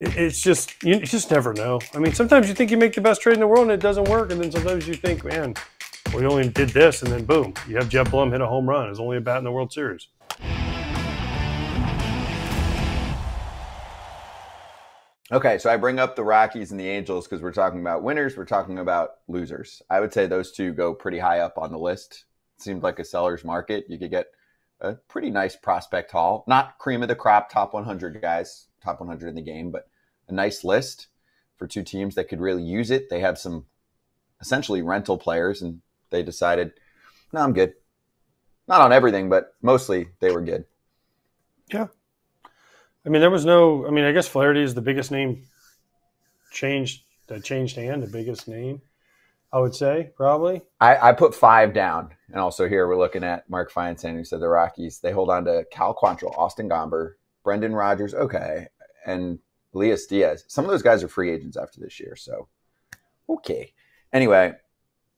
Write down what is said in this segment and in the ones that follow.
it's just you just never know. I mean, sometimes you think you make the best trade in the world and it doesn't work, and then sometimes you think, man, we only did this, and then boom, you have Jeff Blum hit a home run. It's only a bat in the World Series. Okay, so I bring up the Rockies and the Angels because we're talking about winners, we're talking about losers. I would say those two go pretty high up on the list. It seemed like a seller's market. You could get a pretty nice prospect haul. Not cream of the crop, top 100 guys, top 100 in the game, but a nice list for two teams that could really use it. They have some essentially rental players, and they decided, no, I'm good. Not on everything, but mostly they were good. Yeah. I mean, there was no. I mean, I guess Flaherty is the biggest name changed hand, the biggest name, I would say, probably. I put 5 down. And also here we're looking at Mark Feinstein, who said the Rockies, they hold on to Cal Quantrill, Austin Gomber, Brendan Rodgers, okay, and Elias Diaz. Some of those guys are free agents after this year, so okay. Anyway,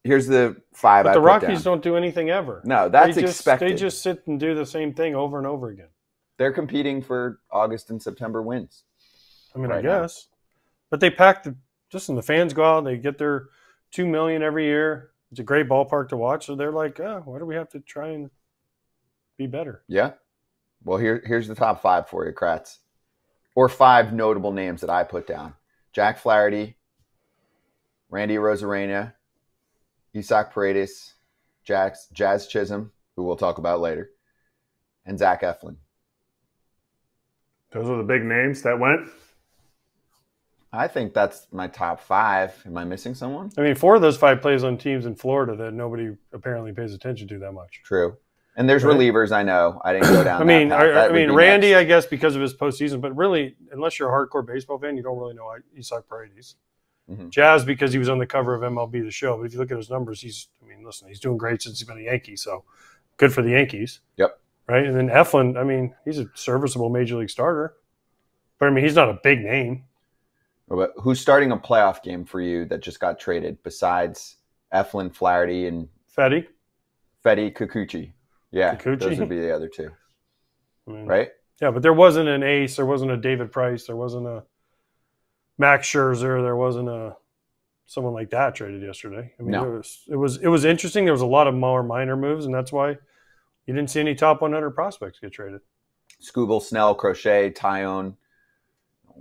here's the 5 but I the put Rockies down. don't do anything ever. No, that's expected. They just sit and do the same thing over and over again. They're competing for August and September wins. I mean, I guess. But they pack just when the fans go out, they get their $2 million every year. It's a great ballpark to watch. So they're like, oh, why do we have to try and be better? Yeah. Well, here's the top 5 for you, Kratz. Or 5 notable names that I put down. Jack Flaherty, Randy Arozarena, Isaac Paredes, Jazz Chisholm, who we'll talk about later, and Zach Eflin. Those are the big names that went? I think that's my top 5. Am I missing someone? I mean, 4 of those 5 plays on teams in Florida that nobody apparently pays attention to that much. True. And there's relievers, I know. I didn't go down I that mean, Randy, next. I guess, because of his postseason. But really, unless you're a hardcore baseball fan, you don't really know Isaac Paredes. Mm-hmm. Jazz, because he was on the cover of MLB The Show. But if you look at his numbers, he's doing great since he's been a Yankee. So good for the Yankees. Yep. Right? And then Eflin, I mean, he's a serviceable major league starter. But, I mean, he's not a big name. But who's starting a playoff game for you that just got traded besides Eflin, Flaherty, and Fetty, Kikuchi? Yeah, Kikuchi? Those would be the other 2. I mean, right? Yeah, but there wasn't an ace. There wasn't a David Price. There wasn't a Max Scherzer. There wasn't someone like that traded yesterday. I mean, no. It was interesting. There was a lot of more minor moves, and that's why you didn't see any top 100 prospects get traded. Skubal, Snell, Crochet, Tyone,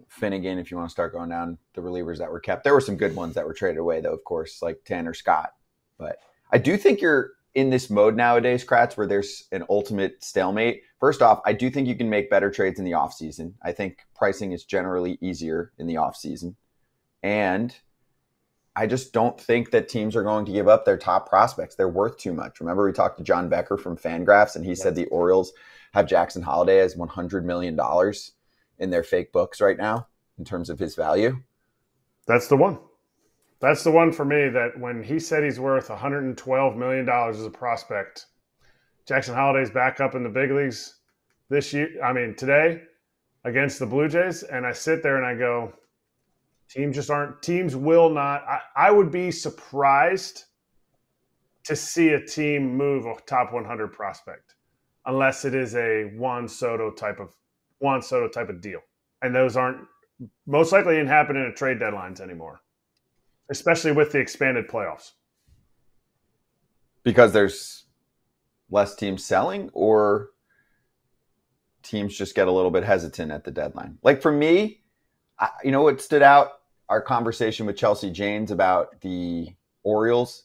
Finnegan, if you want to start going down the relievers that were kept. There were some good ones that were traded away, though, of course, like Tanner Scott. But I do think you're in this mode nowadays, Kratz, where there's an ultimate stalemate. First off, I do think you can make better trades in the offseason. I think pricing is generally easier in the offseason. And I just don't think that teams are going to give up their top prospects. They're worth too much. Remember, we talked to John Becker from Fangraphs, and he said the Orioles have Jackson Holliday as $100 million in their fake books right now in terms of his value. That's the one. That's the one for me, that when he said he's worth $112 million as a prospect, Jackson Holliday's back up in the big leagues today against the Blue Jays. And I sit there and I go, teams will not. I would be surprised to see a team move a top 100 prospect unless it is a Juan Soto type of deal. And those aren't most likely didn't happen in a trade deadlines anymore, especially with the expanded playoffs. Because there's less teams selling, or teams just get a little bit hesitant at the deadline. Like for me, what stood out, our conversation with Chelsea Janes about the Orioles.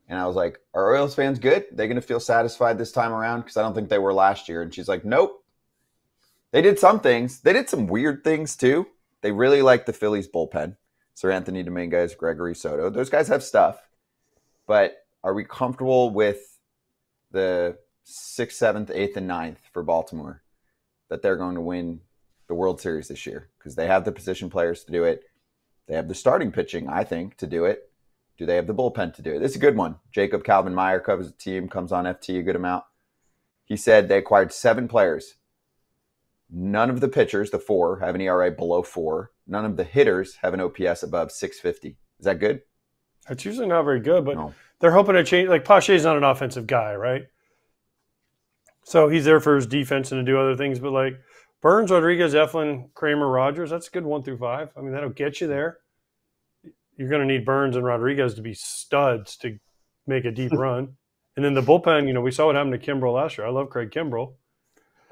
And I was like, are Orioles fans good? They're going to feel satisfied this time around? Because I don't think they were last year. And she's like, nope. They did some things. They did some weird things too. They really like the Phillies bullpen. Sir Anthony Dominguez, Gregory Soto. Those guys have stuff. But are we comfortable with the 6th, 7th, 8th, and 9th for Baltimore that they're going to win the World Series this year? Because they have the position players to do it. They have the starting pitching, I think, to do it. Do they have the bullpen to do it? This is a good one. Jacob Calvin-Meyer covers the team, comes on FT a good amount. He said they acquired 7 players. None of the pitchers, the 4, have an ERA below 4. None of the hitters have an OPS above 650. Is that good? That's usually not very good, but they're hoping to change. Like, Pache's not an offensive guy, right? So he's there for his defense and to do other things. But, like, Burns, Rodriguez, Eflin, Kramer, Rogers. That's a good 1 through 5. I mean, that'll get you there. You're going to need Burns and Rodriguez to be studs to make a deep run. And then the bullpen, we saw what happened to Kimbrel last year. I love Craig Kimbrel.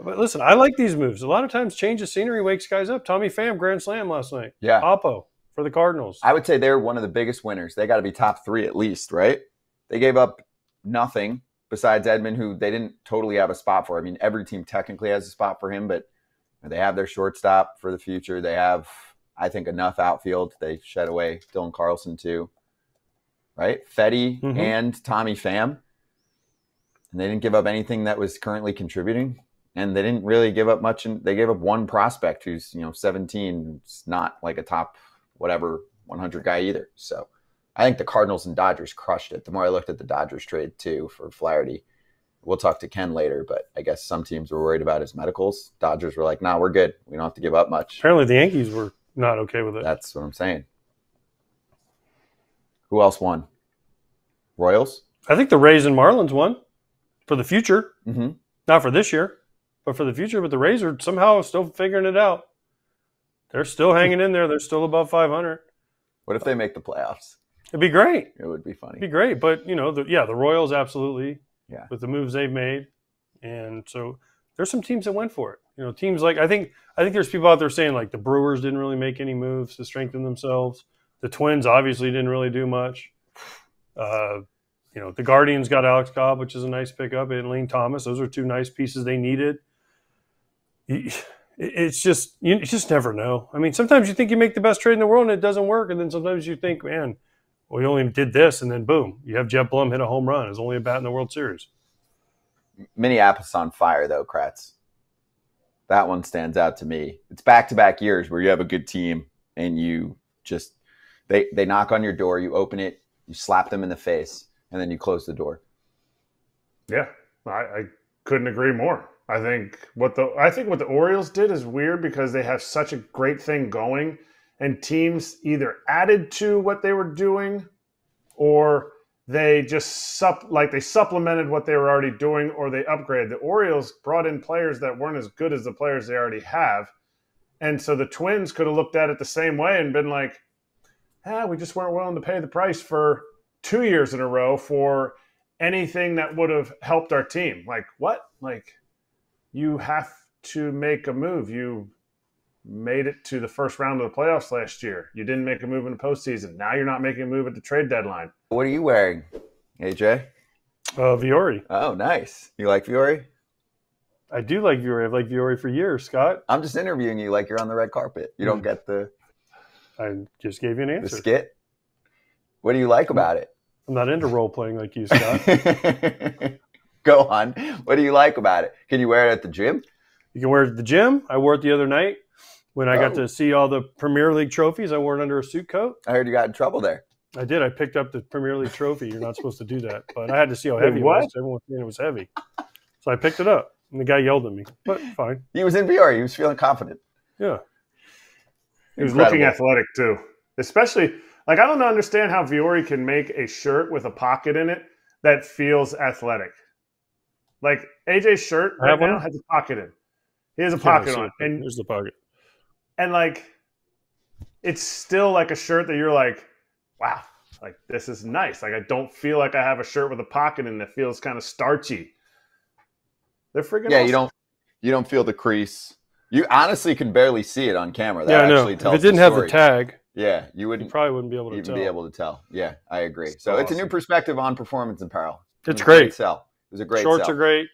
But listen, I like these moves. A lot of times change of scenery wakes guys up. Tommy Pham, grand slam last night. Yeah. Oppo for the Cardinals. I would say they're one of the biggest winners. They got to be top 3 at least, right? They gave up nothing besides Edman, who they didn't totally have a spot for. I mean, every team technically has a spot for him, but they have their shortstop for the future. They have, I think, enough outfield. They shed away Dylan Carlson too, right? Fetty and Tommy Pham. And they didn't give up anything that was currently contributing. And they didn't really give up much. They gave up one prospect who's 17. It's not like a top whatever 100 guy either. So I think the Cardinals and Dodgers crushed it. The more I looked at the Dodgers trade too for Flaherty, we'll talk to Ken later, but I guess some teams were worried about his medicals. Dodgers were like, nah, we're good. We don't have to give up much. Apparently the Yankees were not okay with it. That's what I'm saying. Who else won? Royals? I think the Rays and Marlins won for the future. Mm-hmm. Not for this year, but for the future. But the Rays are somehow still figuring it out. They're still hanging in there. They're still above 500. What if they make the playoffs? It'd be great. It would be funny. It'd be great. But, the Royals absolutely. Yeah. With the moves they've made. And so there's some teams that went for it. Teams like I think there's people out there saying like the Brewers didn't really make any moves to strengthen themselves. The Twins obviously didn't really do much. The Guardians got Alex Cobb, which is a nice pickup, and Lane Thomas. Those are 2 nice pieces they needed. It's just you just never know. I mean, sometimes you think you make the best trade in the world and it doesn't work, and then sometimes you think, man, we only did this, and then boom, you have Jeff Blum hit a home run. It's only a bat in the World Series. Minneapolis on fire, though, Kratz. That one stands out to me. It's back-to-back years where you have a good team and you just they knock on your door, you open it, you slap them in the face, and then you close the door. Yeah, I couldn't agree more. I think what the Orioles did is weird because they have such a great thing going, and teams either added to what they were doing, or they just supplemented what they were already doing, or they upgraded. The Orioles brought in players that weren't as good as the players they already have, and so the Twins could have looked at it the same way and been like, we just weren't willing to pay the price for 2 years in a row for anything that would have helped our team. Like, what? Like, you have to make a move. You made it to the first round of the playoffs last year. You didn't make a move in the postseason. Now you're not making a move at the trade deadline. What are you wearing, AJ? Viore. Oh, nice. You like Viore? I do like Viore. I've liked Viore for years, Scott. I'm just interviewing you like you're on the red carpet. You don't get the... I just gave you an answer. The skit? What do you like about it? I'm not into role-playing like you, Scott. Go on. What do you like about it? Can you wear it at the gym? You can wear it at the gym. I wore it the other night when I got to see all the Premier League trophies. I wore it under a suit coat. I heard you got in trouble there. I did. I picked up the Premier League trophy. You're not supposed to do that. But I had to see how heavy it was. Everyone was saying it was heavy. So I picked it up. And the guy yelled at me. But fine. He was in VR. He was feeling confident. Yeah. He was looking athletic too. Especially, I don't understand how Viore can make a shirt with a pocket in it that feels athletic. Like, AJ's shirt right now has a pocket in. He has a pocket on. And there's the pocket. And, it's still like a shirt that you're like, wow, this is nice. I don't feel like I have a shirt with a pocket in that feels kind of starchy. They're freaking awesome. You don't feel the crease. You honestly can barely see it on camera. That actually tells if it didn't have the tag, you probably wouldn't be able to even be able to tell. Yeah, I agree. So awesome. It's a new perspective on performance apparel. It's great. Sell. It was a great Shorts sell. are great.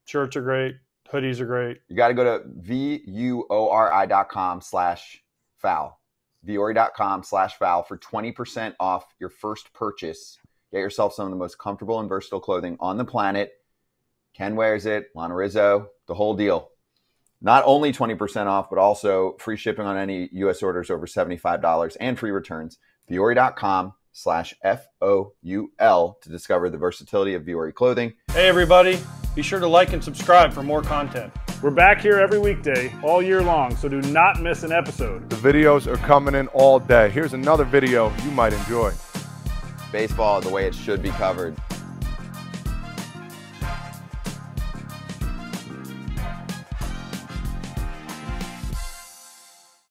Shirts are great. Hoodies are great. You got to go to vuori.com/foul. vuori.com/foul for 20% off your first purchase. Get yourself some of the most comfortable and versatile clothing on the planet. Ken wears it, Lana Rizzo, the whole deal. Not only 20% off, but also free shipping on any U.S. orders over $75 and free returns. vuori.com/FOUL to discover the versatility of Vuori clothing. Hey, everybody. Be sure to like and subscribe for more content. We're back here every weekday, all year long, so do not miss an episode. The videos are coming in all day. Here's another video you might enjoy. Baseball the way it should be covered.